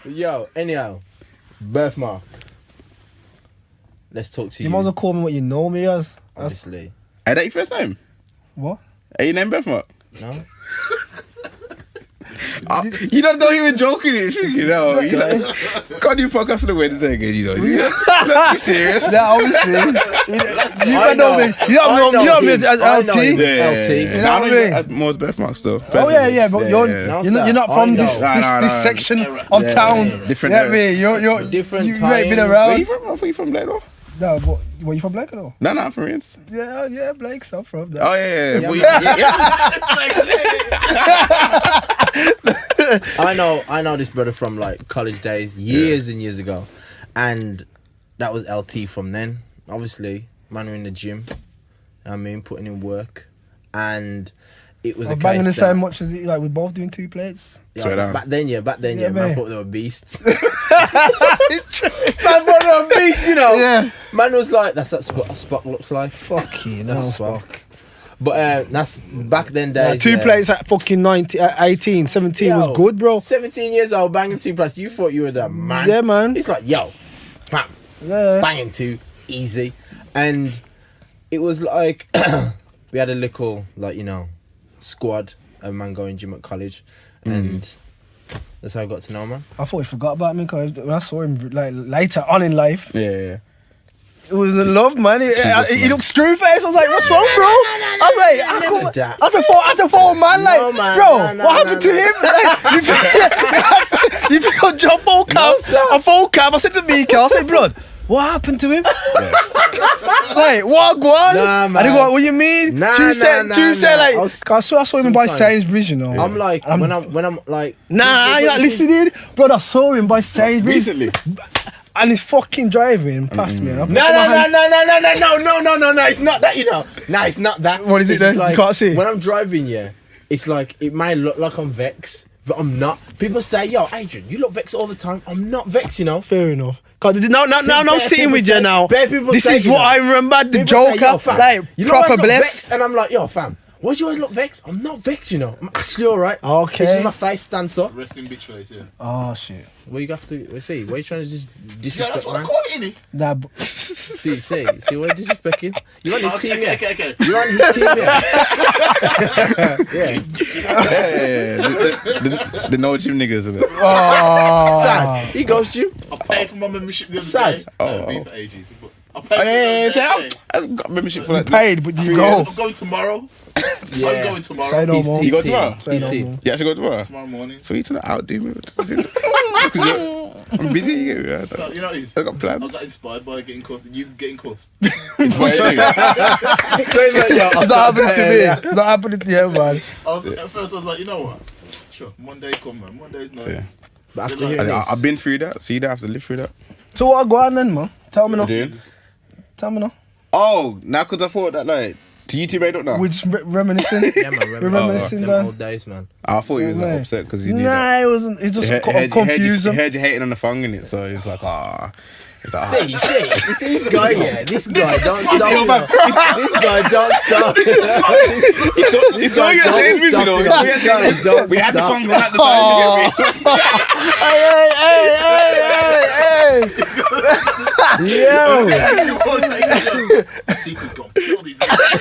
Yo, anyhow, birthmark. Let's talk to you. You might as well call me what you know me as. Obviously. Hey, that your first name? What? Hey, your name Birthmark? No? You don't even joking it, you know. You know, can't do podcast on the Wednesday again, you know. You serious? Yeah, obviously. You know me. You know me as LT. LT. You know what I mean? Moore's Birthmark still. Oh yeah, but you're not from this section of town. Different. Yeah, you're different. You ain't been around. Where you from? I thought you from Blake though. No, but were you from Blake though? No, I'm from Riens. Yeah, Blake's up from there. Oh yeah. I know this brother from like college days, years and years ago, and that was LT from then. Obviously, man, we're in the gym. I mean, putting in work, and it was banging the same much as like we're both doing 2 plates. Yeah, back then, man, man. I thought they were beasts. Man thought they were beasts, you know. Yeah. Man was like, that's that Spock looks like. Fucking that's Spock. But that's back then days. 2 plates at fucking 18, 17 was good, bro. 17 years old, banging 2 plus. You thought you were the man. Yeah, man. It's like, yo, bam, banging 2, easy. And it was like, we had a little, like, you know, squad of man going gym at college. And that's how I got to know him, man. I thought he forgot about me because when I saw him like later on in life. Yeah. It was in love, man. He looked screw face. I was like, "What's wrong, bro?" I was like, "I had to fall, man. Like, bro, what happened to him? Like, you think I'll jump full cab? A full cab. I said to Mika, I said, "Blood, what happened to him?" Like, what? Nah, man. I didn't go. What you mean? You said like, I saw him by Sainsbury's, you know. I'm like, when I'm like, nah, you're not listening, bro. I saw him by Sainsbury's Recently. and he's fucking driving past me. No, it's not that, you know. No, it's not that. What is it then? Like, you can't see. When I'm driving, it's like, it might look like I'm vexed, but I'm not. People say, yo, Adrian, you look vexed all the time. I'm not vexed, you know. Fair enough. Cause now I'm sitting with you now. This is what I remember. The Joker, like proper bless. And I'm like, yo, fam, why do you always look vexed? I'm not vexed, you know. I'm actually alright. Okay. This is my face stance up. Resting bitch face, yeah. Oh shit. Well, you have to see. Why are you trying to just disrespect? Yeah, that's what I man? call it, innit? See what disrespecting? You want his team, yeah? Okay. You want his team, Yeah. The no gym niggas, isn't it? Oh. Sad. He goes gym. I paid for my membership the other Sad. day. Oh. Been for ages. I paid for I've got membership for You like paid, but you go. I'm going tomorrow. Yeah. I'm going tomorrow. Say no more. You go tomorrow? His team. You actually go tomorrow? Tomorrow morning. So you trying to outdo me? I'm busy. So, you know what it is? I got I plans. got inspired by getting cussed. You getting cussed. It's my issue. It's not happening to me. It's not happening to you, man. At first I was like, you know what? Sure, Monday come, man. Monday's nice. Yeah. But after hearing this, I've been through that, so you don't have to live through that. So what go on then, man? Tell me now. Dude. Tell me now. Oh, now because I thought that like to YouTube I don't know. We're just reminiscing. yeah, man, We're reminiscing, them man. old days, man. I thought he was like, Mate. upset because you knew Nah, that. it wasn't. It just He confused he him. heard you hating on the phone in it, so he was like, ah. It's like, See, you see this guy, This guy don't stop. This guy don't stop. It's all your saying, you know. We had the phone at the time. Hey. Yo. Secret's gonna kill these niggas.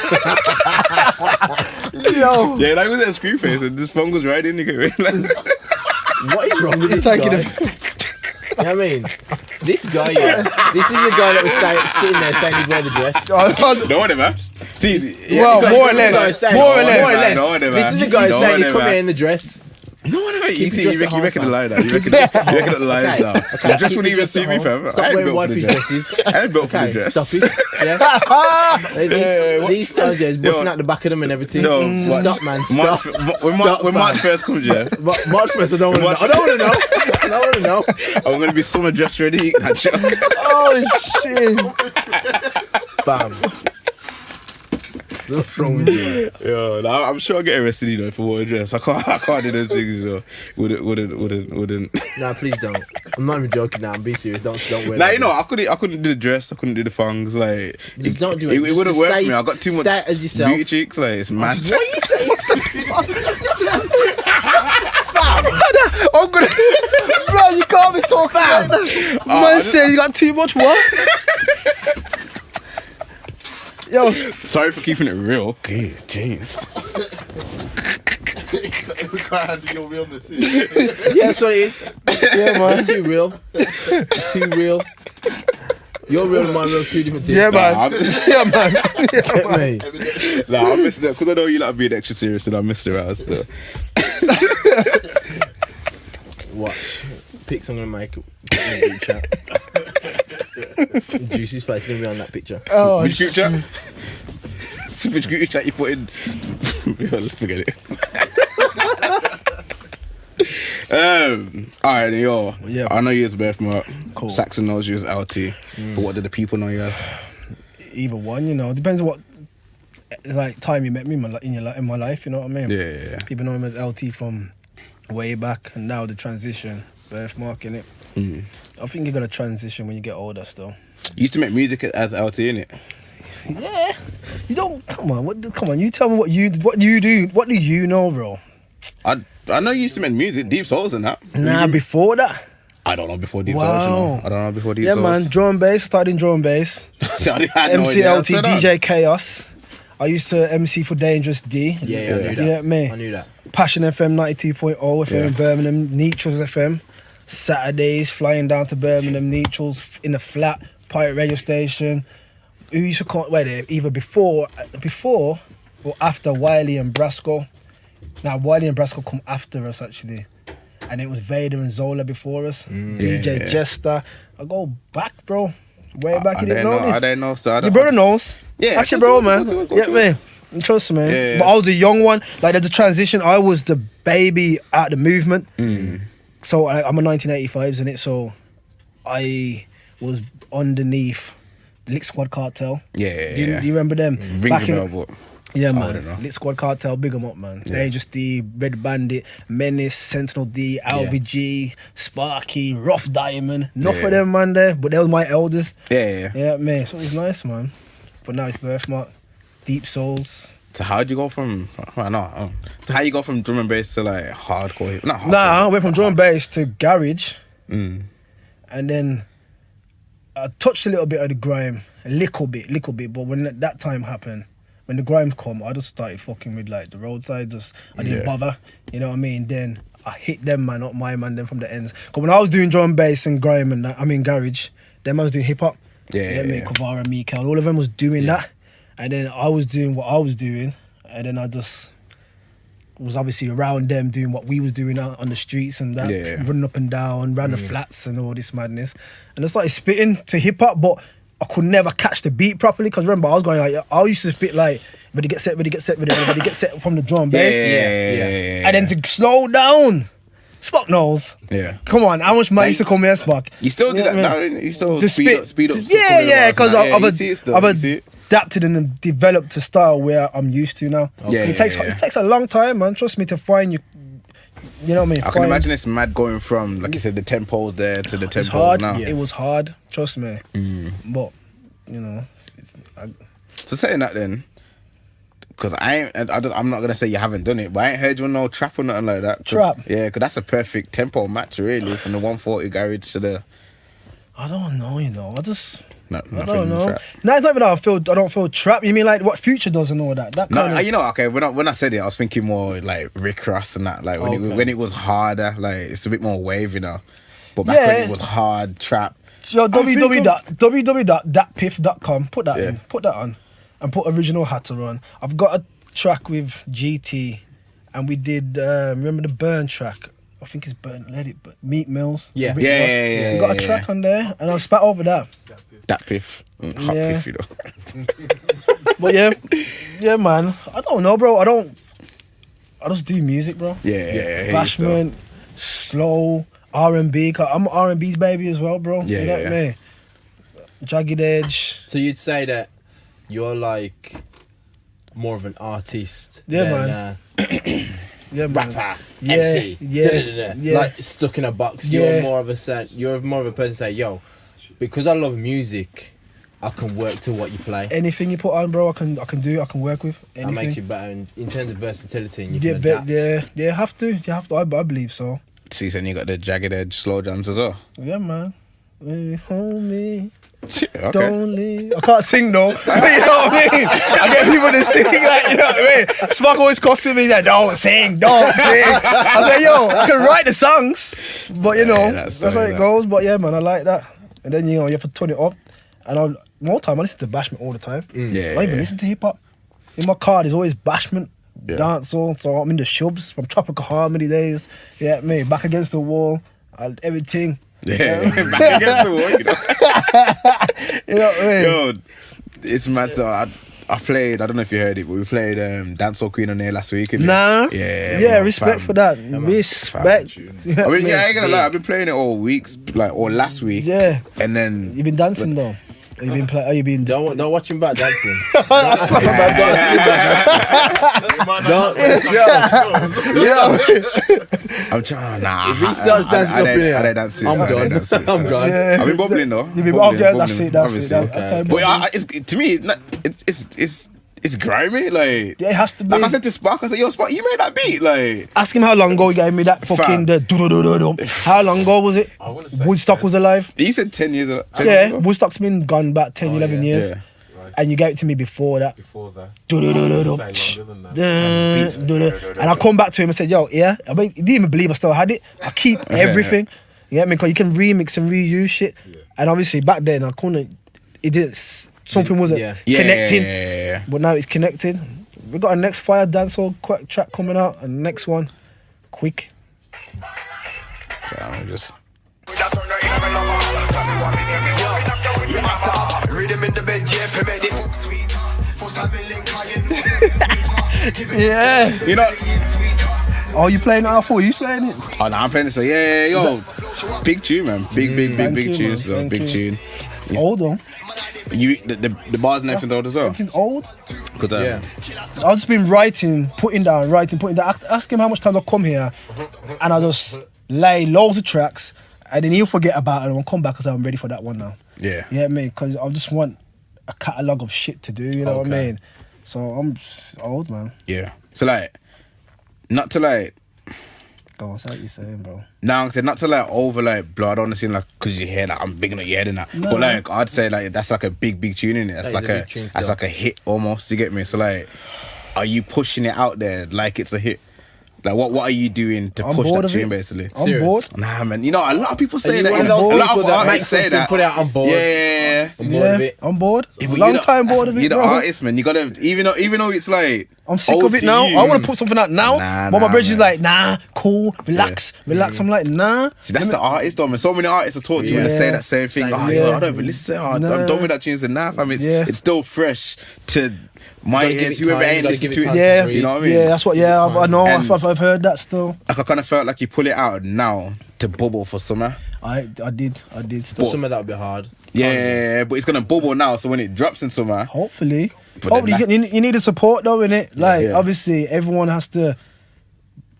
Yo. Yeah, like with that screw face, and this phone goes right in. You get like, What is wrong with It's this like guy? You know what I mean? This guy, this is the guy that was sitting there saying he'd wear the dress. no one ever. See, Well, more or less. More or less. No one ever. This is the guy No saying one he'd come ever. here in the dress. No one ever. You Keep see, your you dress at reckon home, the lie now. You reckon Okay. the lies now. Okay. The dress Keep wouldn't your even dress suit at me, home. fam. Stop I ain't wearing built for the wifey dress. dresses. I ain't built for the Okay, dress. stop it. Yeah. These times, yeah, it's busting out the back of them and everything. No, Stop, man. Stop. When March first comes, yeah. March 1st, I don't want to know. I don't want to know. I'm gonna be summer dress ready. Oh shit. Bam. What's wrong with you? Yo, I'm sure I get arrested, you know, for wearing a dress. I can't do those things, you know. Wouldn't. Nah, please don't. I'm not even joking now. I'm being serious. Don't wear Nah, that. you know, I couldn't do the dress. I couldn't do the thongs. Like, Just don't do it. It Just wouldn't work for stay- me. I got too much stay as yourself. beauty cheeks. Like, it's mad. What are you saying? Fam! I'm gonna. Bro, you can't be talking like that. Man said you got too much what? Yo. Sorry for keeping it real. Okay, jeez. We can't handle your realness. Yeah, that's what it is. Yeah, man. Too real. Too real. Your real and my real, two different things. Yeah, man. Yeah, man. Get me. Nah, I missed it because I know you like being extra serious, and I missed it around. So. Watch. Pics I'm gonna make. In the group chat. Juicie's face is gonna be on that picture. Oh, Which group chat? Which group chat you put in? Forget it. Alright, yo. Yeah. I know you as birthmark. Cool. Saxon knows you as LT. But what do the people know you as? either one, you know. Depends what like time you met me in my life, you know what I mean? Yeah. People know him as LT from way back, and now the transition, birthmark in it. I think you got to transition when you get older still. You used to make music as LT, innit? Yeah. You don't come on, you tell me what you do. What do you know, bro? I know you used to make music, Deep Souls and that. Nah, before that. I don't know before Deep Souls, you know. I don't know before Deep Souls. Yeah, man, drum bass, started in drum bass. So I had no MC idea. LT, DJ Chaos. I used to MC for Dangerous D. Yeah, I knew that. You know what I mean? I knew that. Passion FM 92.0 FM Yeah. in Birmingham, Neutrals FM. Saturdays, flying down to Birmingham, Neutrals in the flat, pirate radio station. Who used to call, either before or after Wiley and Brasco. Now, Wiley and Brasco come after us, actually. And it was Vader and Zola before us. DJ Yeah. Jester. I go back, bro. Way back, you didn't know this. I didn't know. So Your brother knows. Yeah, Actually, go bro, to man. it, go to it, go Yeah, to man. Trust me, man. Yeah. But I was the young one. Like, there's a transition. I was the baby at the movement. So I'm a 1985s in it. So I was underneath Lick Squad Cartel. Yeah. Do you remember them? Rings Back a in- bell, but Yeah, I man. wouldn't know. Lit Squad Cartel, big 'em up, man. Yeah. Dangerous D, Red Bandit, Menace, Sentinel D, LVG, Sparky, Rough Diamond. Enough Yeah. of them, man, there. But they was my elders. Yeah. Yeah, man. So it's nice, man. But now it's birthmark. Deep Souls. So how'd you go from? So how you go from drum and bass to like hardcore? Not hardcore. Nah, I went from drum and bass to garage. Mm. And then I touched a little bit of the grime. A little bit. But when that time happened, when the grime come, I just started fucking with like the roadside. I didn't Yeah. bother. You know what I mean? Then I hit them, man, not my man, them from the ends. Because when I was doing drum and bass and grime and that, garage, them I was doing hip hop. Yeah. Kavara, Mikael, all of them was doing that. And then I was doing what I was doing. And then I just was obviously around them doing what we was doing out on the streets and that. Yeah. Running up and down, round the flats and all this madness. And I started spitting to hip hop, but I could never catch the beat properly. Because remember, I was going like, I used to spit like, ready, get set from the drum and bass. Yeah. And then to slow down. Spock knows. Yeah. Come on, how much money used to come here, Spock? You still do Yeah, that man. now, innit? You still The speed up. Yeah, because I've see it. adapted and developed a style where I'm used to now. Yeah, it takes a long time, man. Trust me, to find you. You know what I mean? I can imagine it's mad going from, like you said, the tempos there to the It's tempos hard. now. It was hard. Trust me. But you know, So saying that then, because I'm not gonna say you haven't done it, but I ain't heard you on no trap or nothing like that. Trap? Yeah, because that's a perfect tempo match really, from the 140 garage to the. I don't know. You know, I Nothing don't know. trap. No, it's not even that I don't feel trapped. You mean like what Future does and all that? That No, kind of. you know, okay. When I said it, I was thinking more like Rick Ross and that. Like when it was harder, like it's a bit more wave, you know. But back when it was hard trap. Yo, www.thatpiff.com. Put that in. Put that on. And put Original Hatter on. I've got a track with GT. And we did, remember the Burn track? I think it's Burn, Meat Mills. Yeah. Rick Yeah, Ross. yeah, yeah, We got a yeah, track on there. And I spat over that. That piff, hot Yeah. piff, you know. But yeah, man. I don't know, bro. I just do music, bro. Yeah. Bashment, slow, R&B. 'Cause I'm an R&B baby as well, bro. Yeah, you know what I mean? Jagged Edge. So you'd say that you're like more of an artist Yeah, than man. Yeah, man. rapper, Yeah, MC, yeah, da-da-da-da. yeah. like stuck in a box. Yeah. You're more of a person say, yo, because I love music, I can work to what you play. Anything you put on, bro, I can do. I can work with. Anything. That makes you better in terms of versatility, and you can adapt. You have to. I believe so. See, so you got the jagged edge slow jams as well. Yeah, man. Hold me. Okay. Don't leave. I can't sing though. You know what I mean? I get people to sing like, you know what I mean? Spark always costing me that, don't sing. I say, yo, I can write the songs, but you know, that's how it goes. But yeah, man, I like that. And then you have to turn it up. And more time I listen to bashment all the time. I don't even listen to hip hop. In my car, there's always bashment, dancehall. So I'm in the shubs from Tropical Harmony days. Yeah, me back against the wall, everything. Yeah, back against the wall, you know. You know what I mean? Yo, it's mad. So I played, I don't know if you heard it, but we played Dancehall Queen on there last week. Nah. Yeah, respect for that. Respect. I mean, I ain't gonna lie, I've been playing it all weeks, or last week. Yeah. And then You've been dancing though. Have you been Don't watch him back dancing. I'm trying. Nah. If he starts dancing up in here, I'm done. I'm gone. Yeah. I've been bubbling though. You've been that's it. Okay. But to me, it's grimy. Like, yeah, it has to be. Like I said to Spark, I said, yo, Spark, you made that beat. Like, ask him how long ago he gave me that fucking the. How long ago was it? Woodstock was alive. He said 10 years. Woodstock's been gone back 10, 11 years. Yeah. And you gave it to me before that. And I come back to him and said, yo, yeah. I mean, he didn't even believe I still had it. I keep everything. You get me? Because you can remix and reuse shit. And obviously back then I couldn't. It didn't. Something wasn't connecting. Yeah. But now it's connected. We got a next Fire Dancehall track coming out, and the next one, quick. Just. Yeah. You know. Oh, you playing it? You playing it? Oh, no, I'm playing this. So yo, big tune, man. Big tune. So big tune. It's old though. The bars and everything old as well. It's old. Cause, I've just been putting down. Ask him how much time I come here, and I just lay loads of tracks, and then he'll forget about it, and I'll come back because I'm ready for that one now. Yeah. Yeah, I mean, because I just want a catalogue of shit to do. You know what I mean? So I'm old, man. Yeah. So like, not to like. Oh, what's that you saying, bro? Nah, I said not to like over like blow. I don't want to seem like because you hear like I'm big on your head and that. No. But like I'd say like that's like a big tune in it. That's like a hit almost. You get me? So like, are you pushing it out there like it's a hit? Like what are you doing to push that tune basically? I'm bored. Nah, man. You know a lot of people say that. One of those people that might make say that. Put it out on board. Yeah. I'm bored of it. I'm bored. Long time bored of it, You're the bro. artist, man. You gotta even though it's like I'm sick of it now. I want to put something out now. But my brother's like, nah, cool, relax. I'm like, nah. See, that's the artist though, man. So many artists I talk to and they say that same thing. I don't even listen. I'm done with that tune. It's enough. I mean, it's still fresh to my ears. Whoever ain't listening to it. Yeah, you know what I mean? Yeah, that's what. Yeah, I know. I've heard that still. Like I kind of felt like you pull it out now to bubble for summer. I did. For summer that would be hard. Yeah, but it's gonna bubble now. So when it drops in summer, hopefully you need the support though, innit? Like obviously everyone has to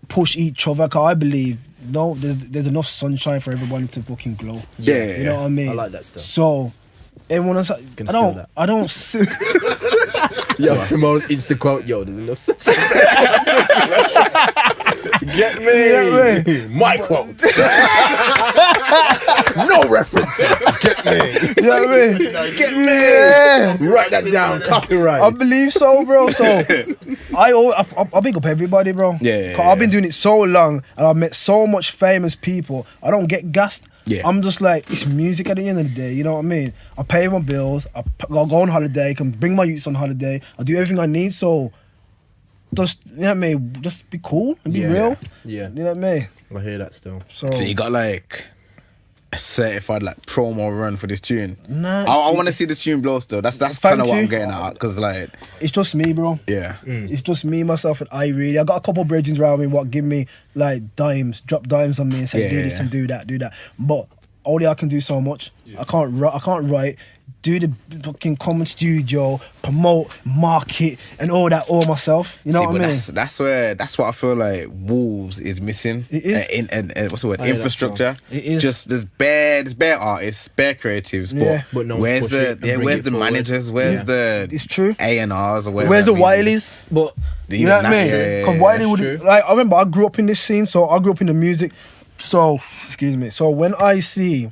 push each other. Cause I believe there's enough sunshine for everyone to fucking glow. Yeah, you know what I mean. I like that stuff. So everyone else, I don't. Yo, tomorrow's Insta quote. Yo, there's enough sunshine. Get me. My quote. No references. Get me. You know what I mean? Get me. Yeah. Write that down. Copyright. I believe so, bro. So I big up everybody, bro. Yeah. Cause I've been doing it so long and I've met so much famous people. I don't get gassed. Yeah. I'm just like, it's music at the end of the day, you know what I mean? I pay my bills, I'll go on holiday, I can bring my youths on holiday, I do everything I need, so just, you know what I mean, just be cool and be real. Yeah. You know what I mean? I hear that still. So you got like a certified like promo run for this tune. Nah. I want to see the tune blow still. That's kind of what I'm getting at, because like it's just me, bro. Yeah. It's just me, myself, and I really. I got a couple of bridges around me what give me like dimes, drop dimes on me and say do this and do that. But only I can do so much. I can't write, do the fucking common studio, promote, market, and all that all myself. You know what I mean? That's what I feel like Wolves is missing. It is. And what's the word? Infrastructure. It is. Just there's bare artists, bare creatives, but no where's the managers? Where's the It's true. A&Rs? Or Where's the Wileys? But You know what I mean? Because Wiley would, like, I remember I grew up in this scene, so I grew up in the music. So, excuse me. So when I see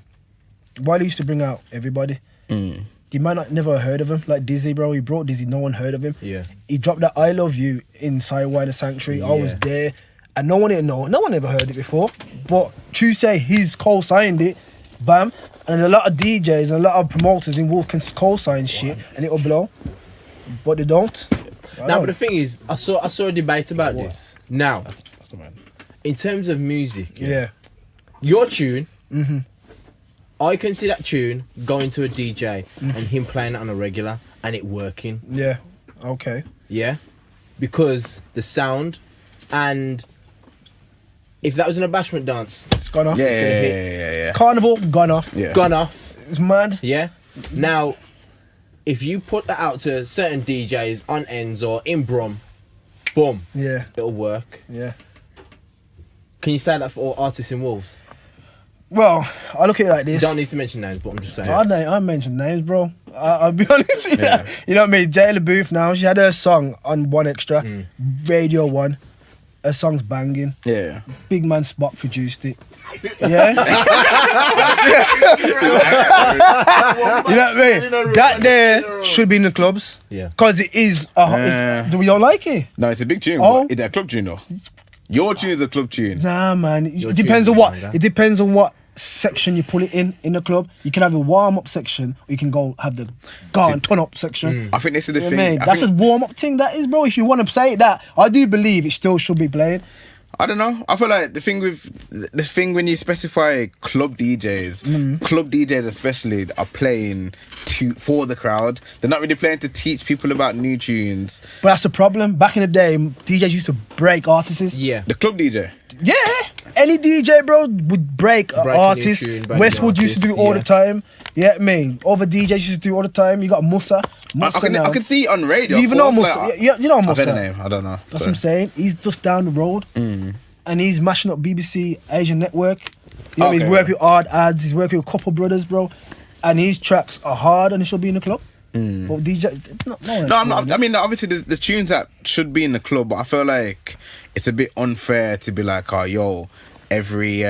Wiley used to bring out everybody. You might not never heard of him, like Dizzy, bro. He brought Dizzy, no one heard of him. Yeah. He dropped that I Love You in Sidewire Sanctuary. I was there, and no one ever heard it before. But to say he's co-signed it, bam, and a lot of DJs and a lot of promoters in Wolf can co-sign shit, and it'll blow. But they don't. Now, but the thing is, I saw a debate about this. Now, That's the man. in terms of music, Yeah. your tune, I can see that tune going to a DJ and him playing it on a regular and it working. Yeah. Okay. Yeah, because the sound, and if that was an abashment dance, It's gone off. Yeah. Carnival gone off. Yeah. gone off. It's mad. Yeah. Now, if you put that out to certain DJs on ends or in Brum, boom, Yeah. it'll work. Yeah. Can you say that for all artists in Wolves? Well, I look at it like You this. don't need to mention names, but I'm just saying. I mentioned names, bro. I'll be honest. Yeah. You know what I mean? Jayla Booth now, she had her song on One Extra, Radio 1. Her song's banging. Yeah. Big Man Spot produced it. Yeah? You know what I mean? That there should be in the clubs. Yeah. Because it is. Do we all like it? No, it's a big tune. Oh. But it's a club tune though. Your tune is a club tune. Nah, man. Your It depends tune on what. is banger. It depends on what section you pull it in the club. You can have a warm up section, or you can go have the turn up section. I think this is the You know thing. what I mean? I That's a think- warm up thing. That is, bro. If you want to say it, that I do believe it still should be played. I don't know. I feel like the thing when you specify club DJs especially are playing for the crowd. They're not really playing to teach people about new tunes. But that's the problem. Back in the day, DJs used to break artists. Yeah. The club DJ. Yeah. Any DJ, bro, would break an Break a new artist. tune, break a new Westwood used to do it all the artist, time. Yeah, me. Other DJs used to do it all the time. You got Musa. I can see it on radio. You even of know course, Musa. like, Yeah, you know I've heard Musa. the name. I don't know. That's what I'm saying. He's just down the road. And he's mashing up BBC Asian Network. You know, Okay. he's working with hard ads. He's working with a couple brothers, bro. And his tracks are hard and he should be in the club. But DJ, no I'm not. I mean, obviously, there's tunes that should be in the club, but I feel like it's a bit unfair to be like, oh, yo, every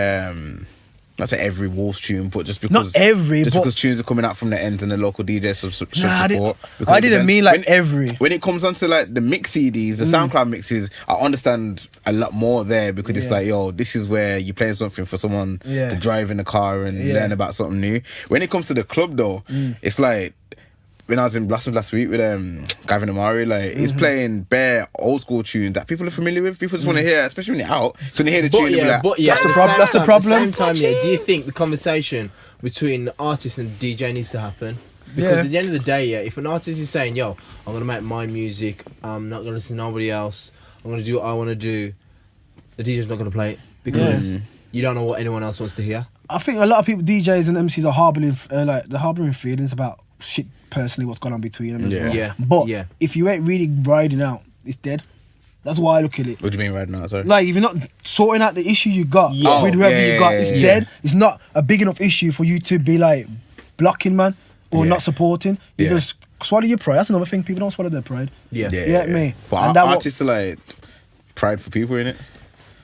not say every Wolves tune, but just because because tunes are coming out from the ends and the local DJs should support. I didn't mean like every. When it comes onto like the mix CDs, the SoundCloud mixes, I understand a lot more there because it's like, yo, this is where you're playing something for someone to drive in the car and learn about something new. When it comes to the club though, it's like, when I was in Blossoms last week with Gavin Amari, like he's playing bare old school tunes that people are familiar with. People just want to hear, especially when you're out. So when you hear the tune, they'll be like, that's the problem. That's the problem. At the same time, do you think the conversation between the artist and the DJ needs to happen? Because at the end of the day, if an artist is saying, yo, I'm going to make my music, I'm not going to listen to nobody else, I'm going to do what I want to do, the DJ's not going to play it because you don't know what anyone else wants to hear. I think a lot of people, DJs and MCs, are harboring feelings about shit personally, what's going on between them. But if you ain't really riding out, it's dead. That's why I look at it. What do you mean riding out? Sorry. Like, if you're not sorting out the issue you got with whoever you got, it's dead. It's not a big enough issue for you to be like blocking, man, or not supporting. You just swallow your pride. That's another thing. People don't swallow their pride. Me. But artists are like pride for people, innit?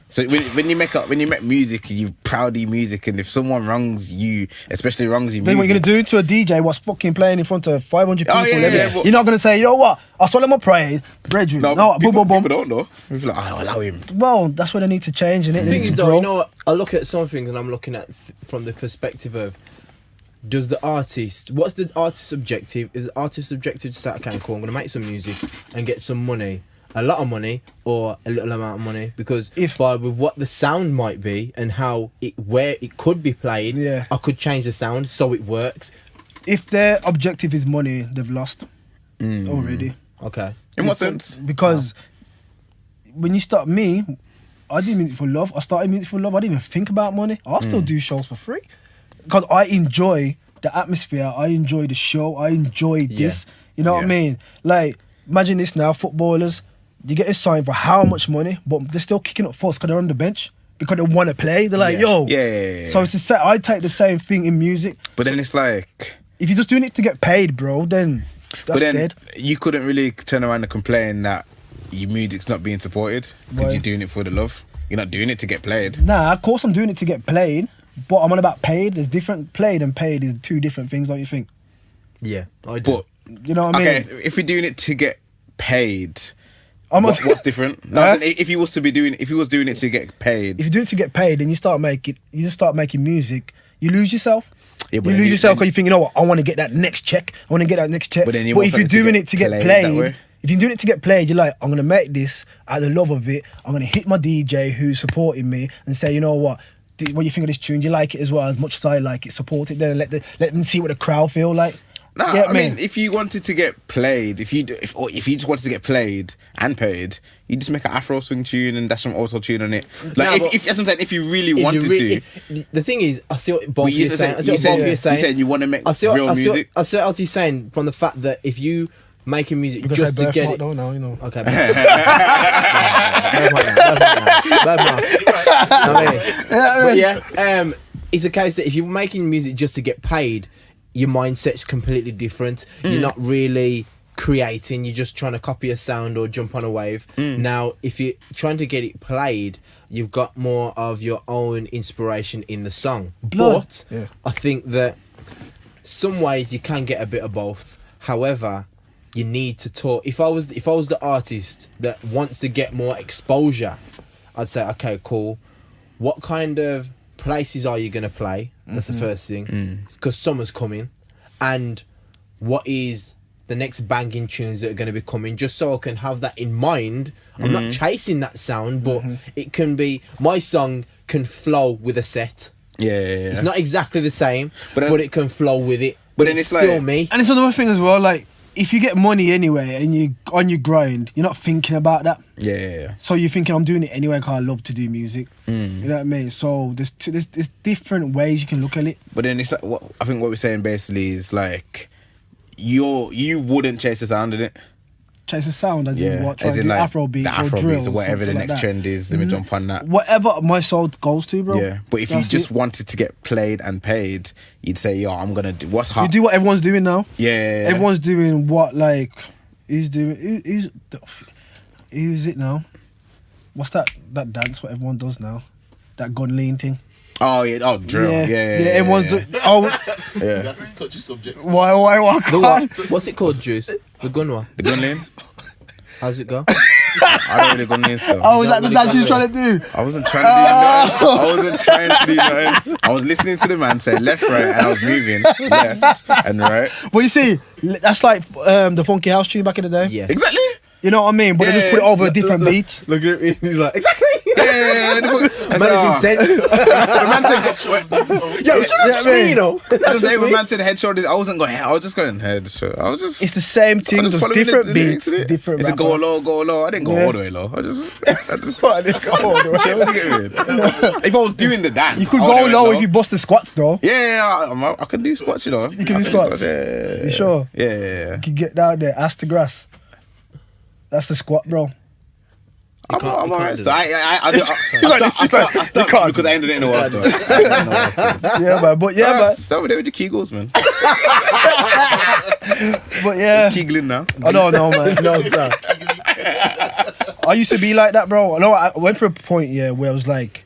So when you make music, you're proud of your music, and if someone wrongs you, especially wrongs you, then what you're gonna do to a DJ what's fucking playing in front of 500 people? But you're not gonna say, you know what? I swallow my pride, brethren. No, people boom. don't know. People are like, I'll allow him. Well, that's what they need to change, innit? The thing is, though, you know what? I look at something and I'm looking at from the perspective of, what's the artist's objective? Is the artist's objective to say, okay, cool, I'm gonna make some music and get some money, a lot of money or a little amount of money, because with what the sound might be and where it could be played, I could change the sound so it works. If their objective is money, they've lost already. Okay. In what sense? Because when you start me, I did music for love. I started music for love. I didn't even think about money. I still do shows for free. because I enjoy the atmosphere, I enjoy the show, I enjoy this. You know what I mean? Like, imagine this now, footballers, you get a sign for how much money, but they're still kicking up fuss because they're on the bench, because they want to play. They're like, yo. Yeah. So it's the same, I take the same thing in music. But then it's like, if you're just doing it to get paid, bro, then that's dead. You couldn't really turn around and complain that your music's not being supported because you're doing it for the love. You're not doing it to get played. Nah, of course I'm doing it to get played, but I'm on about paid. There's different. Played and paid is two different things, don't you think? Yeah, I do. But you know what I mean? Okay, if you're doing it to get paid, what's different? No, if he was doing it to get paid. If you're doing it to get paid, then you just start making music. You lose yourself. Yeah, you lose yourself because you think, you know what, I want to get that next check. But if you're doing it to get played, if you're doing it to get played, you're like, I'm going to make this out of the love of it. I'm going to hit my DJ who's supporting me and say, you know what do you think of this tune? You like it as well, as much as I like it, support it then, and let them see what the crowd feel like. No, I mean, if you wanted to get played, if you just wanted to get played and paid, you just make an Afro swing tune and dash some auto tune on it. Like, if that's what I'm saying, if you really wanted to. The thing is, I see what both of you are saying. You said you want to make real music. I see what you're saying from the fact that if you making music just to get it. Though, now, you know. Okay. But yeah, it's a case that if you're making music just to get paid, your mindset's completely different. You're not really creating, you're just trying to copy a sound or jump on a wave. Now, if you're trying to get it played, you've got more of your own inspiration in the song. But I think that some ways you can get a bit of both. However, you need to talk. If I was the artist that wants to get more exposure, I'd say, okay, cool. What kind of places are you going to play? That's the first thing, because summer's coming. And what is the next banging tunes that are going to be coming, just so I can have that in mind. I'm not chasing that sound, but it can be, my song can flow with a set. Yeah. It's not exactly the same, but it can flow with it. But then it's still like, me. And it's another thing as well, like, if you get money anyway and you on your grind, you're not thinking about that. Yeah. So you're thinking, I'm doing it anyway because I love to do music. You know what I mean? So there's different ways you can look at it. But then it's like, I think what we're saying basically is like, you wouldn't chase the sound in it. Chase the sound as in what? Try as to in do like Afro beats or drill or whatever the next trend is. Let me jump on that. Whatever my soul goes to, bro. Yeah, but if you just wanted to get played and paid, you'd say, yo, I'm gonna do what's hot. You do what everyone's doing now. Yeah. Everyone's doing what, like, who's it now? What's that dance what everyone does now? That gun lean thing. Oh yeah, drill. Yeah. Everyone's doing. Oh, yeah. That's a touchy subject. Why? What's it called, Juice? The gun one. The gun lean. How's it go? I don't really gun lean stuff. Oh, is that the dance you're trying to do? I wasn't trying to do nothing. I wasn't trying to do nothing. I was listening to the man say left, right, and I was moving left and right. Well, you see, that's like the Funky House tune back in the day. Yeah. Exactly. You know what I mean? But they just put it over a different beat. Look at him. He's like, exactly. Yeah. Man is incensed. The man said, yo, that's me, you know. The man said head, shoulders. I wasn't going head. I was just going head. I was just. It's the same thing, just different beats, different. It's a go low. I didn't go all the way low. I didn't go all the way. If I was doing the dance, you could go low if you bust the squats, though. Yeah, I can do squats, you know. You can do squats. Yeah. You sure? Yeah. You can get down there, ass to grass. That's the squat, bro. I'm alright. I stopped because I ended it in the water. Yeah, man. But yeah, man. Start with there with your Kegels, man. But yeah. It's Kegling now. I don't know, man. No, sir. I used to be like that, bro. I went through a point, where I was like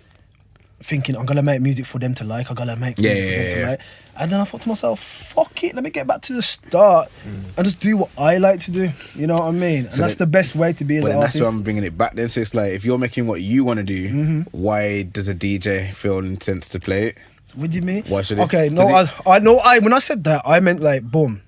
thinking, I'm gonna make music for them to like. I'm gonna make music for them to like. And then I thought to myself, fuck it, let me get back to the start and just do what I like to do. You know what I mean? And that's the best way to be as an artist. That's why I'm bringing it back then. So it's like, if you're making what you want to do, why does a DJ feel sense to play it? What do you mean? Why should it? Okay, no, I know. When I said that, I meant like, boom.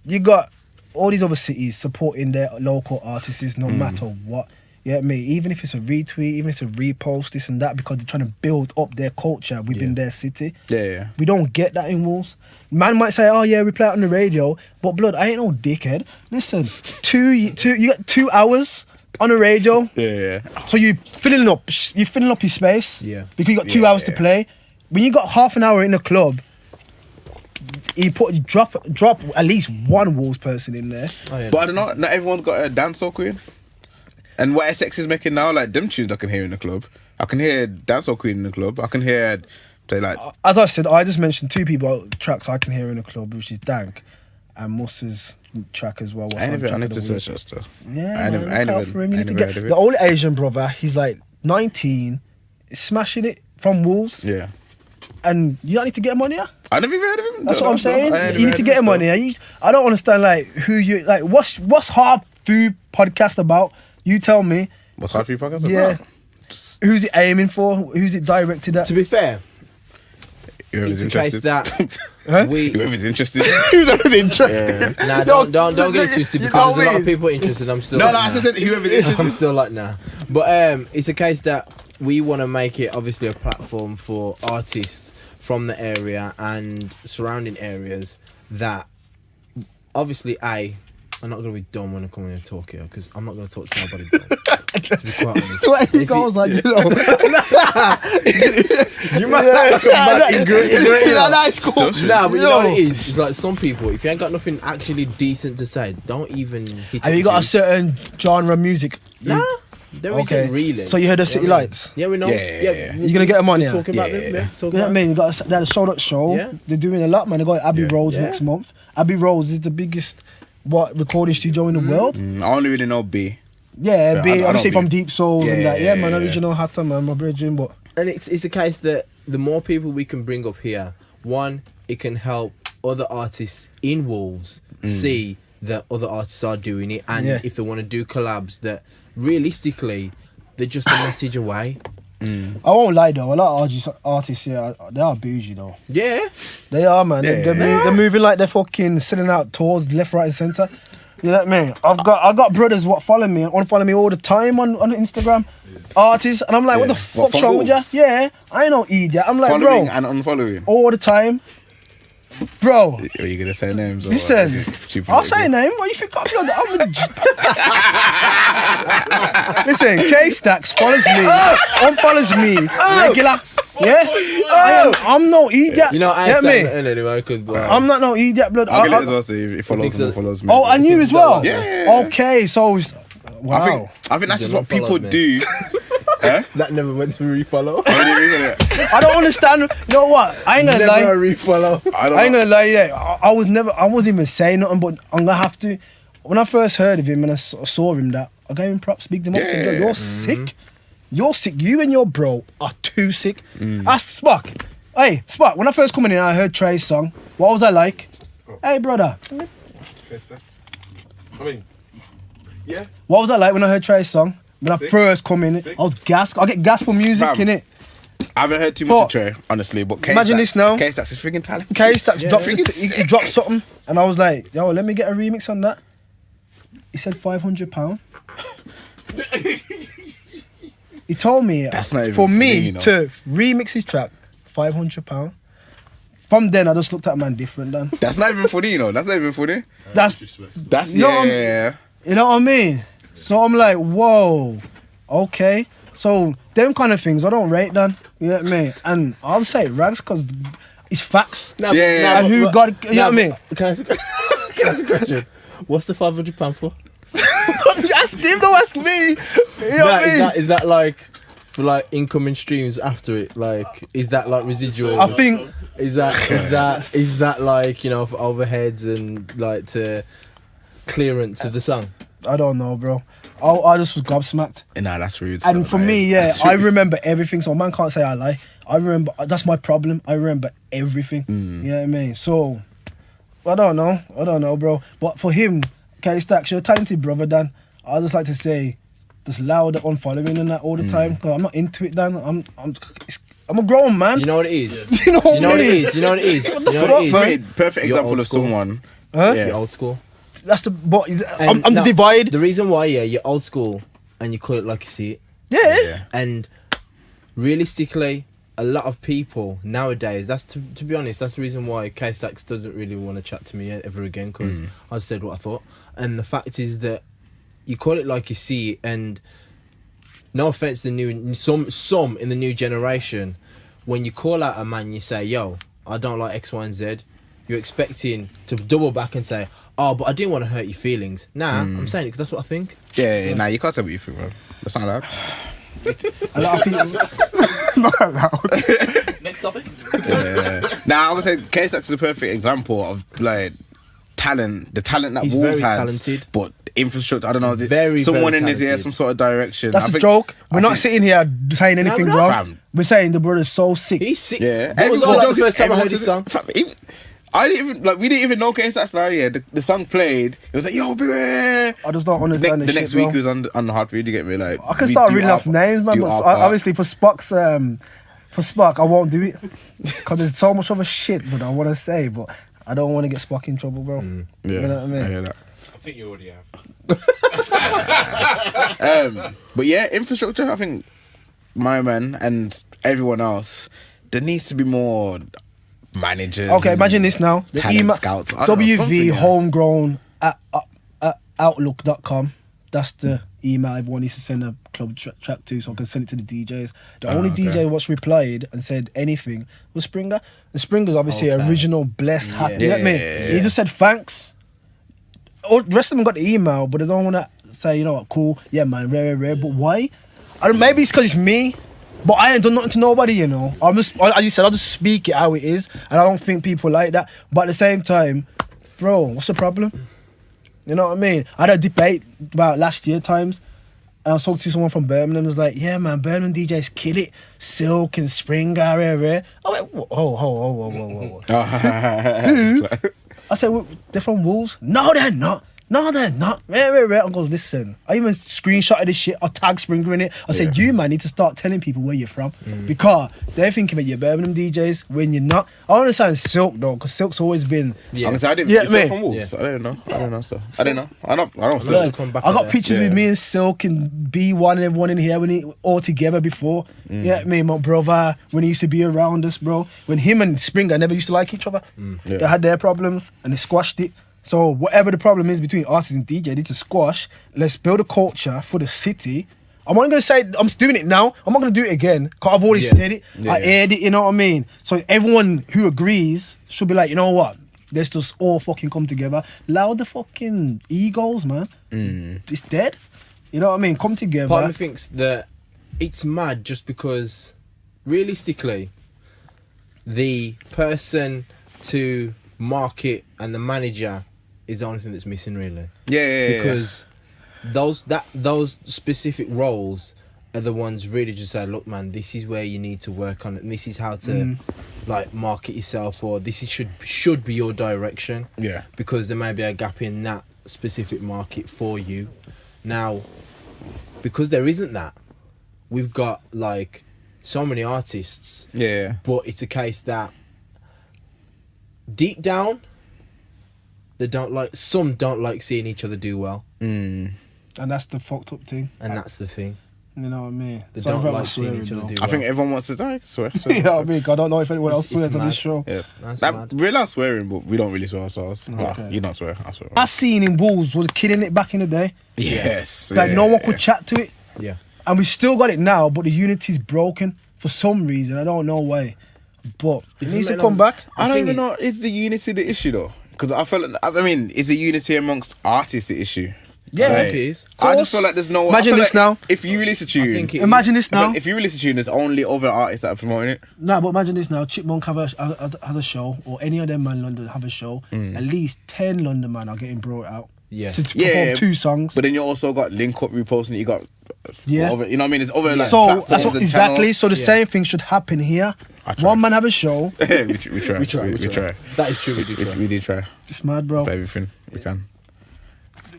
You got all these other cities supporting their local artists no matter what. You get me? Even if it's a retweet, even if it's a repost, this and that, because they're trying to build up their culture within their city. Yeah. We don't get that in Wolves. Man might say, oh yeah, we play it on the radio, but blood, I ain't no dickhead. Listen, you got 2 hours on the radio. Yeah. So you're filling up your space. Yeah. Because you got 2 hours to play. when you got half an hour in a club, drop at least one Wolves person in there. Oh, yeah. But I don't know. Not everyone's got a Dancehall Queen. And what SX is making now, like them tunes I can hear in the club. I can hear Dancehall Queen in the club. I can hear, say, like... As I said, I just mentioned two people tracks I can hear in the club, which is Dank and Musa's track as well. I need to search that stuff. Yeah, the old Asian brother, he's like 19, smashing it from Wolves. Yeah. And you don't need to get him on here. I never even heard of him. That's what I'm saying. You need to get him on here. I don't understand like who you like. What's Hardfood podcast about? You tell me. What's Hardfood podcast about? Yeah. Who's it aiming for? Who's it directed at? To be fair, Whoever's it's a case that whoever's interested. Who's interested? Nah, don't get it twisted because there's a lot of people interested. I'm still No, as I said, whoever's interested. I'm still like nah. But it's a case that we want to make it obviously a platform for artists from the area and surrounding areas that obviously I'm not going to be dumb when I come in and talk here because I'm not going to talk to nobody dumb. To be quite honest. Where he goes like, you know. You might like a bad ignorant. That's cool. Nah, but you know what it is? It's like some people, if you ain't got nothing actually decent to say, don't even hit Have you got a certain genre of music? Nah, there isn't really. So you heard the City Lights? Yeah, we know. Yeah. You're going to get them on here? Talking about them, You know what I mean? You got that show. Yeah. They're doing a lot, man. They got Abbey Roads Yeah. next month. Abbey Roads is the biggest recording studio in the world. I only really know B. Yeah, I B. don't Obviously know from B. Deep Soul and that. Yeah, Man, yeah. original Hatter, man, my brethren, but And it's a case that the more people we can bring up here, one, it can help other artists in Wolves see that other artists are doing it, and if they want to do collabs, that realistically they're just a message away. I won't lie though, a lot of artists here, they are bougie though. Yeah, They are, man. Yeah. They're moving like they're fucking selling out tours left, right, and centre. You know what I mean? I got brothers what follow me, unfollow me all the time on Instagram, artists, and I'm like, what the fuck's wrong with you? Yeah, I ain't no idiot. I'm like, Following bro, and unfollowing. all the time, bro. Are you gonna say names? Or Listen, I'll say a name. What you think I'm Listen, K-Stacks follows me, unfollows me, regular. Yeah, I'm no idiot. you know I Get ain't me? saying nothing anyway because I'm not no idiot, blood. I'll get it as well. See if he follows me, follows me. Oh, and you as well. Yeah. Okay, so wow. I think that's just what Follow people me. do. that never went to refollow. I don't understand. You know what? I ain't gonna Never lie. a refollow. I ain't gonna lie. Yeah, I wasn't even saying nothing, but I'm gonna have to. When I first heard of him and I saw him, that I gave him props, big them up. Said, "Yo, you're sick. You're sick. You and your bro are too sick." Ask Spock. Hey, Spock. When I first come in here, I heard Trey's song. What was I like? Hey, brother. I mean, yeah. What was I like when I heard Trey's song? When I first come in, I was gassed. I get gassed for music, Fam. innit? I haven't heard too much of Trey, honestly, but Imagine this now. K-Stacks is freaking talented. K-Stacks dropped freaking he dropped something, and I was like, yo, let me get a remix on that. He said £500. He told me That's not even for me funny, you know. to remix his track, £500. From then, I just looked at man different. Then That's not even funny, you know. That's not even funny. that's That's You know what yeah. you know what I mean. So I'm like, whoa, okay. So them kind of things I don't rate, then. You know what I mean? And I'll say rags because it's facts. Nah, Yeah. And who got you know what I mean? Can I ask a question? What's the £500 for? Ask him, don't ask me. You know what I mean? Is that like for like incoming streams after it? Like, is that like residual? I think Is that like, you know, for overheads and like to clearance of the song? I don't know, bro. I just was gobsmacked. Nah, that's rude. And so, for like, me, yeah, that's I rude. remember everything. So man can't say I lie. I remember. That's my problem. I remember everything. You know what I mean? So I don't know, bro. But for him, K-Stacks, you're a talented brother, Dan. I just like to say, just loud unfollowing and that all the time. Cause I'm not into it, Dan. I'm a grown man. You know what it is? You know what I mean? You know what it is? What the You know fuck, what it man? is? Perfect You're example old of school. someone. Huh? Yeah. You're old school. That's the. But And I'm the now, divide. The reason why, you're old school and you call it like you see it. Yeah. And realistically, a lot of people nowadays, that's to be honest, that's the reason why K-Stacks doesn't really want to chat to me ever again, because I said what I thought. And the fact is that you call it like you see it, and no offense to some in the new generation when you call out a man, you say, "Yo, I don't like X, Y, and Z." You're expecting to double back and say, "Oh, but I didn't want to hurt your feelings." Nah, I'm saying it because that's what I think. Yeah, nah, you can't say what you think, bro. That's not allowed. Next topic. Now, I would say K-Sax is a perfect example of like talent, the talent that He's Wolves very has, talented. but infrastructure. I don't know. Very, someone very in his ear, talented. some sort of direction. That's I a think- joke. We're I not think- sitting here saying anything we're not, wrong. fam. We're saying the brother's so sick. He's sick. Yeah, That was all like the first time I heard everyone his song. fam, even, I didn't even like. We didn't even know K-Sax like yeah. The song played. It was like yo, beware. I just don't understand The this next shit, week bro. he was on the Hardfood. You get me? Like I can we start do reading our off names, man, do but our part. obviously for Spock's, for Spock, I won't do it because there's so much other shit that I want to say, but I don't want to get Spock in trouble, bro. Yeah, You know what I mean? hear that. I think you already have. But yeah, infrastructure. I think my man and everyone else. There needs to be more managers. Okay, and imagine this now. The talent email scouts. I don't know, WV something, yeah. homegrown at outlook.com. That's the email everyone needs to send a club track to, so I can send it to the DJs. The only okay. DJ what's replied and said anything was Springer. And Springer's obviously Okay. original blessed happy. You get me? Yeah. He just said thanks. All, the rest of them got the email, but they don't want to say, you know what, cool, yeah, man, rare. But why? I don't, maybe it's because it's me, but I ain't done nothing to nobody, you know. I'm just, as you said, I'll just speak it how it is, and I don't think people like that. But at the same time, bro, what's the problem? You know what I mean? I had a debate about last year times, and I was talking to someone from Birmingham, was like, yeah, man, Birmingham DJs kill it. Silk and Springer, rare. I went, whoa. Who? I said, well, they're from Wolves? No, they're not. Rare. I goes, listen, I even screenshotted this shit. I tagged Springer in it. I said, you, man, need to start telling people where you're from. Because they're thinking that you're Birmingham DJs when you're not. I understand Silk, though, because Silk's always been... Yeah. I didn't. Yeah, Yeah, mate. from Wolves. Yeah. I don't know. So I don't know. I don't. Look, See. from back I got there. pictures with Yeah. me and Silk and B1 and everyone in here when he all together before. Yeah, me and my brother when he used to be around us, bro. When him and Springer never used to like each other. Yeah. They had their problems and they squashed it. So whatever the problem is between artists and DJ, they need to squash. Let's build a culture for the city. I'm not gonna say I'm just doing it now. I'm not gonna do it again because I've already Yeah. said it. Yeah, I yeah. aired it. You know what I mean? So everyone who agrees should be like, you know what? Let's just all fucking come together. Allow the fucking egos, man. It's dead. You know what I mean? Come together. Part of me thinks that it's mad just because, realistically, the person to market and the manager is the only thing that's missing, really. Yeah. Because those specific roles are the ones really just say, look, man, this is where you need to work on it, and this is how to like market yourself, or this is should be your direction. Yeah. Because there may be a gap in that specific market for you. Now, because there isn't that, we've got like so many artists, Yeah. but it's a case that deep down some don't like seeing each other do well, and that's the fucked up thing. and that's the thing. You know what I mean? They Sorry don't about like my seeing swearing, each other though. do I well. think everyone wants to die. Swear. You know what I mean? I don't know if anyone else It's swears on mad. this show. Yeah. That's That, mad. we like swearing, but we don't really swear ourselves. Okay. You don't swear. I swear. I seen in Wolves was killing it back in the day. Yes. Like no one could chat to it. Yeah. And we still got it now, but the unity's broken for some reason. I don't know why. But it needs to come back. I don't thing even is- know. Is the unity the issue though? Because I feel. I mean, is the unity amongst artists the issue? Yeah. I think it is. I just feel like there's no. Imagine I feel this like now. If you release a tune, think it Imagine is. this now. If you release a tune, there's only other artists that are promoting it. No, but imagine this now. Chipmunk has a show, or any of them man in London have a show. At least 10 London man are getting brought out. Yeah. To perform 2 songs. But then you also got link up reposting. You got. Yeah. Other, you know what I mean? There's other like So platforms that's what, and exactly. channels. So the same thing should happen here. I try. One man have a show. we try. We try. That is true. We do try. We do try. It's mad, bro. For everything we can.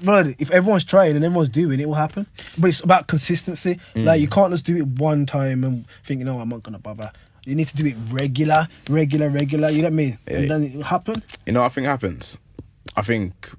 Bro, if everyone's trying and everyone's doing it, will happen. But it's about consistency. Like you can't just do it one time and think, you know, I'm not gonna bother. You need to do it regular. You know what I mean? Yeah. And then it'll happen. You know what I think happens? I think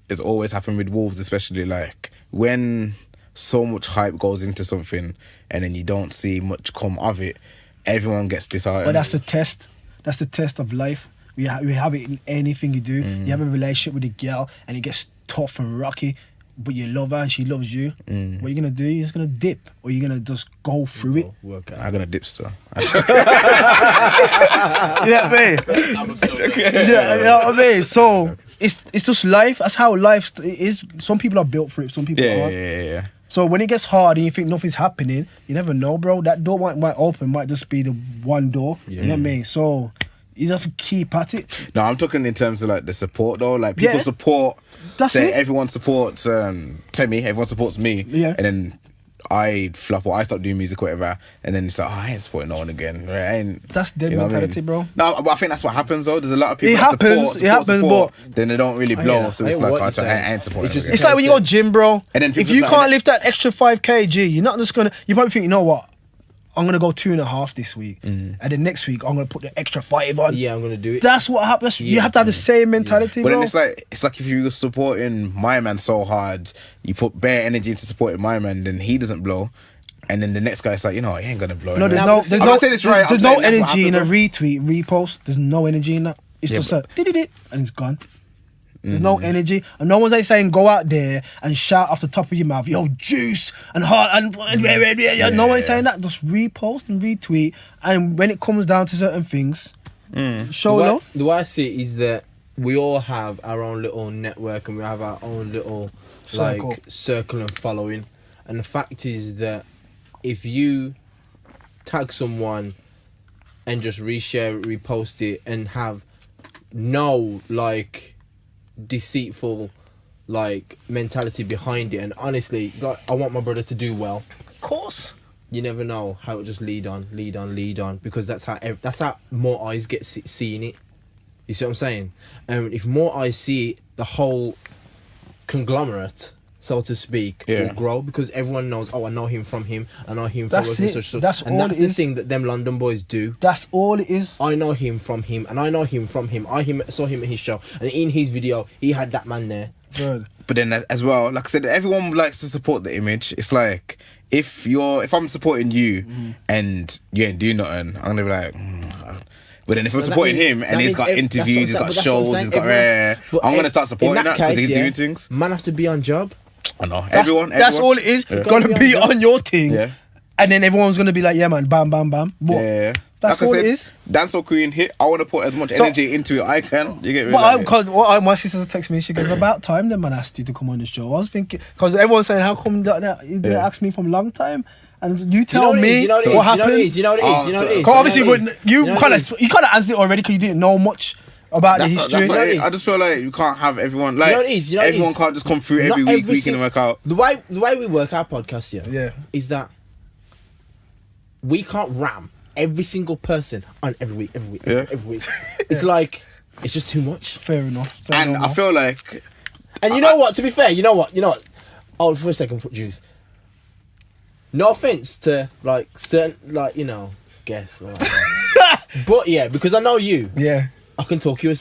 it's always happened with Wolves, especially like when so much hype goes into something and then you don't see much come of it, everyone gets disheartened. But that's the test. That's the test of life. We have it in anything you do. You have a relationship with a girl and it gets tough and rocky. but you love her and she loves you, what are you gonna do? You're just gonna dip, or you're gonna just go through it. Work out. I'm gonna dip still. Yeah, man. You know what I mean? So it's just life. That's how life is. Some people are built for it. Some people aren't. Yeah. So when it gets hard and you think nothing's happening, you never know, bro. That door might open, might just be the one door. You know what I mean? So you have to keep at it. No, I'm talking in terms of like the support though. Like people support. That's say it. everyone supports everyone supports me. Yeah. And then I flop or I stop doing music or whatever, and then it's like, I ain't supporting no one again. Right? I ain't, That's their you know what I mentality, mean? bro. No, but I think that's what happens though. There's a lot of people It that happens, support, but then they don't really blow. that. So I it's hear like, what I you're saying. ain't supporting. It's just- them It's again. like when you go gym, bro. And then If people you like- can't lift that extra 5 kg, you're not just gonna. You probably think, you know what? I'm gonna go 2.5 this week, and then next week I'm gonna put the extra 5 on. Yeah, I'm gonna do it. That's what happens. You Yeah. have to have the same mentality, But bro. then it's like if you were supporting my man so hard, you put bare energy into supporting my man, then he doesn't blow. And then the next guy's like, he ain't gonna blow. No, there's I'm no, not there's saying no, it's right, I'm there's saying no that's what energy in a happens. retweet, repost. There's no energy in that. It's Yeah, just but- a did and it's gone. There's no energy, and no one's like saying go out there and shout off the top of your mouth, yo, juice and heart, and no one's saying that. Just repost and retweet, and when it comes down to certain things, show love. The way I see it is that we all have our own little network and we have our own little Circle. circle and following. And the fact is that if you tag someone and just reshare it, repost it, and have no deceitful mentality behind it, and honestly, I want my brother to do well. Of course. You never know how it just lead on, because that's how more eyes get seeing it. You see what I'm saying? And if more eyes see it, the whole conglomerate, so to speak, will grow, because everyone knows, I know him from him, I know him from That's working it. such. That's and all that's it the is. thing that them London boys do. That's all it is. I know him from him, and I know him from him. Saw him at his show, and in his video, he had that man there. Good. But then as well, like I said, everyone likes to support the image. It's like if I'm supporting you and you ain't doing nothing, I'm gonna be like. But then if I'm supporting him and he's got interviews, he's got shows, he's got I'm gonna start supporting that because he's doing things. Man have to be on job. I know. That's all it is. Yeah. Gotta be on your thing. Yeah. And then everyone's gonna be like, yeah, man, bam, bam, bam. But Yeah. that's Like I all said, it is. Dancehall Queen hit. I want to put as much So- energy into it I can. You get me? My sister texted me. She goes, "About time the man asked you to come on the show." I was thinking, because everyone's saying, "How come you didn't ask me from a long time?" And you tell me what happened. You know what it is. Because obviously, you kind of answered it already because you didn't know much about the history. That's like it. I just feel like you can't have everyone. Like You know what it is, you know what it everyone is? can't just come through Not every week, every week in and work out. The way we work our podcast Yeah. is that we can't ram every single person on every week. It's like it's just too much. Fair enough. Say And no I more. feel like And you know what? To be fair, you know what? Oh, for a second, put juice. No offense to certain guests, or but yeah, because I know you, Yeah. I can talk to you a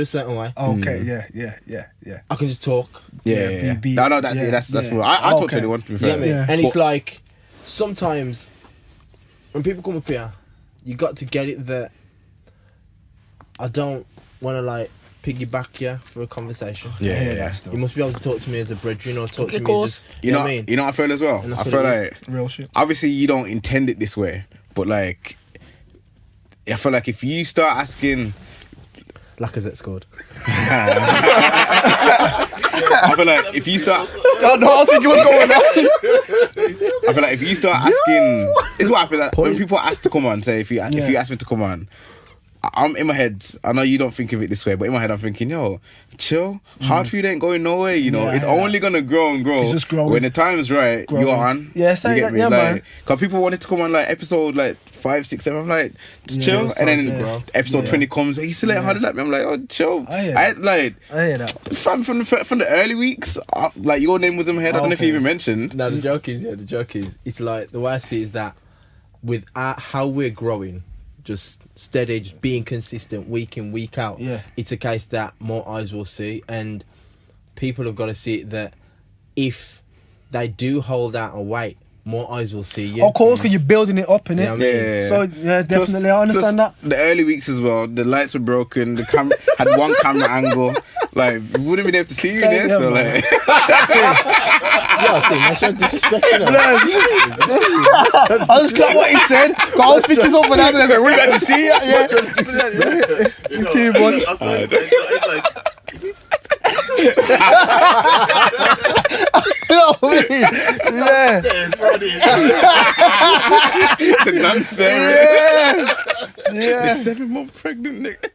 certain way. Okay. Yeah. I can just talk. yeah. be- No, that's yeah, it. That's yeah. what I talk to Okay. anyone. To be You fair. get me? Yeah. And it's But- like sometimes when people come up here, you got to get it that I don't want to piggyback you for a conversation. Yeah. You must be able to talk to me as a brethren or talk to me course. as You know what I mean? You know what I feel as well. And I that's feel what it like Real shit. obviously you don't intend it this way, but I feel like if you start asking. Lacazette scored. I feel like if you start. No, I was thinking what's going on. I feel like if you start asking, this is what I feel like when people ask to come on. Say if you ask me to come on, I'm in my head. I know you don't think of it this way, but in my head I'm thinking, yo, chill. Hardfood ain't going nowhere. You know, Yeah, it's yeah. only gonna grow and grow. It's just growing. When the time's right, Growing. you're on. Yeah, say You get that, me? yeah, man. Because people wanted to come on episode 5, 6, 7. I'm like, just Yeah, chill. And then sounds good, episode Yeah. 20 comes. You still ain't hard like me. I'm like, oh, chill. I hear I hear that. from the early weeks, your name was in my head. I don't know if you Okay. even mentioned. No, the joke is, it's like the way I see it is that with how we're growing, just steady, just being consistent week in, week out. Yeah. It's a case that more eyes will see, and people have got to see it that if they do hold out and wait, more eyes will see you. Of course, because you're building it up, innit? Yeah, I mean, Yeah. So yeah, definitely, I understand that. The early weeks as well, the lights were broken. The camera had one camera angle. Like, we wouldn't be able to see you there. Yeah, So man. like, yeah, see, man, showing disrespect. You know? I was like what he said. But I was thinking something else, and I said, "We got to see it." Yeah, You know, too much. I said, it's like, You know what I mean? Yeah, it's running. the non-staring. yeah. The 7-month pregnant nigga.